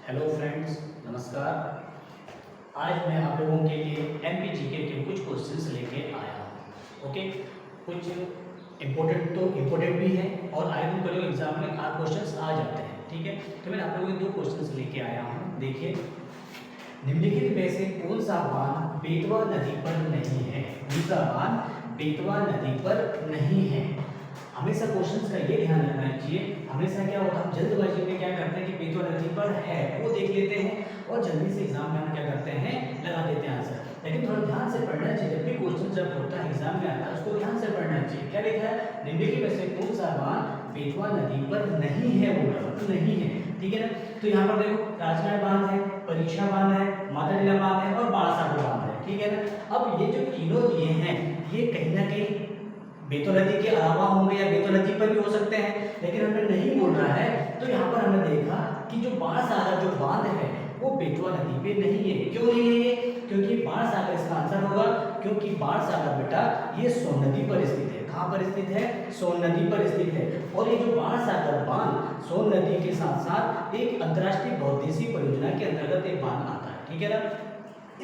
Hello friends, नमस्कार। आज मैं आप लोगों के लिए एमपीजीके के कुछ क्वेश्चंस लेके आया हूँ। ओके, कुछ इम्पोर्टेंट भी है और आई थिंक कल एग्जाम में आप क्वेश्चंस आ जाते हैं। ठीक है, तो मैं आप लोगों के दो क्वेश्चंस लेके आया हूँ। देखिए, निम्नलिखित में से कौन सा बांध बेतवा नदी पर नहीं है? कौन सा बांध बेतवा नदी पर नहीं है? हमेशा क्वेश्चंस का ये ध्यान रखना चाहिए। हमेशा क्या होता है, हम जल्दबाजी में क्या करते हैं कि बेतवा नदी पर है वो देख लेते हैं और जल्दी से एग्जाम में हम क्या करते हैं, लगा देते हैं आंसर। लेकिन थोड़ा ध्यान से पढ़ना चाहिए। जब भी क्वेश्चन जब होता है एग्जाम में आता है उसको ध्यान से पढ़ना चाहिए। क्या लिखा है? निम्नलिखित में से कौन सा बांध बेतवा नदी पर नहीं है? बोला तो नहीं है। ठीक है ना? तो यहाँ पर देखो, राजगढ़ बांध है, परीक्षा बांध है, माता टीला बांध है और बाणसागर बांध है। ठीक है ना? अब ये जो तीनों दिए हैं ये कहीं ना कहीं बेतवा नदी के अलावा होंगे या बेतवा नदी पर भी हो सकते हैं, लेकिन हमें नहीं बोल रहा है। तो यहाँ पर हमने देखा कि जो बाणसागर जो बांध है वो बेतवा नदी पे नहीं है। क्यों नहीं है ये? क्योंकि बाणसागर इसका आंसर होगा, क्योंकि बाणसागर बेटा ये सोन नदी पर स्थित है। कहाँ पर स्थित है? सोन नदी पर स्थित है। और ये जो बाणसागर बांध सोन नदी के साथ साथ एक अंतर्राष्ट्रीय बहुउद्देशीय परियोजना के अंतर्गत एक बांध आता है। ठीक है ना?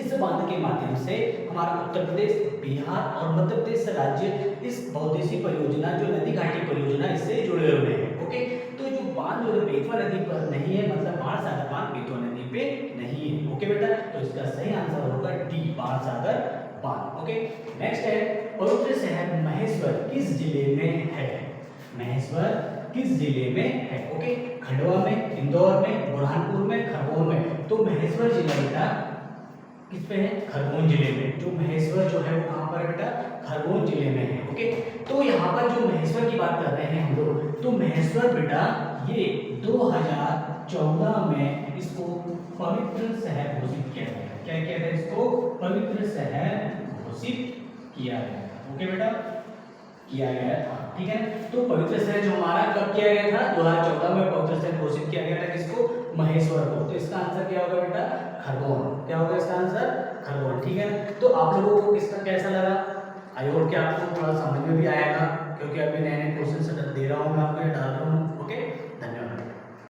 इस बांध के माध्यम से हमारा उत्तर प्रदेश, बिहार और मध्य प्रदेश राज्य इस बहुउद्देशीय परियोजना जो नदी घाटी परियोजना इससे जुड़े हुए हैं। ओके, तो जो बांध जो बेतवा नदी पर नहीं है, मतलब बाणसागर बांध बेतवा नदी पे नहीं है। ओके बेटा, तो इसका सही आंसर होगा डी, बाणसागर बांध। ओके, नेक्स्ट है, पवित्र शहर महेश्वर किस जिले में है? महेश्वर किस जिले में है? ओके, खंडवा में, इंदौर में, बुरहानपुर में, खरगोन में। तो महेश्वर जिला बेटा किस पे है? खरगोन जिले में। जो महेश्वर जो है वो कहाँ पर है बेटा? खरगोन जिले में है। ओके, तो यहाँ पर जो महेश्वर की बात कर रहे हैं हम लोग, तो महेश्वर बेटा ये 2014 में इसको पवित्र शहर घोषित किया गया। क्या किया गया? इसको पवित्र शहर घोषित किया गया। ओके बेटा, किया गया था। ठीक है, तो पवित्र शहर जो हमारा कब किया गया था? 2014 में पवित्र शहर घोषित किया गया था। किसको? महेश्वर को। तो इसका आंसर क्या होगा बेटा? खरगोन। क्या होगा इसका आंसर? खरगोन। ठीक है, तो आप लोगों को किसका कैसा लगा? आई होप कि आपको थोड़ा समझ में भी आएगा, क्योंकि अभी नए नए क्वेश्चन दे रहा हूँ मैं आपको, डाल रहा हूँ। ओके।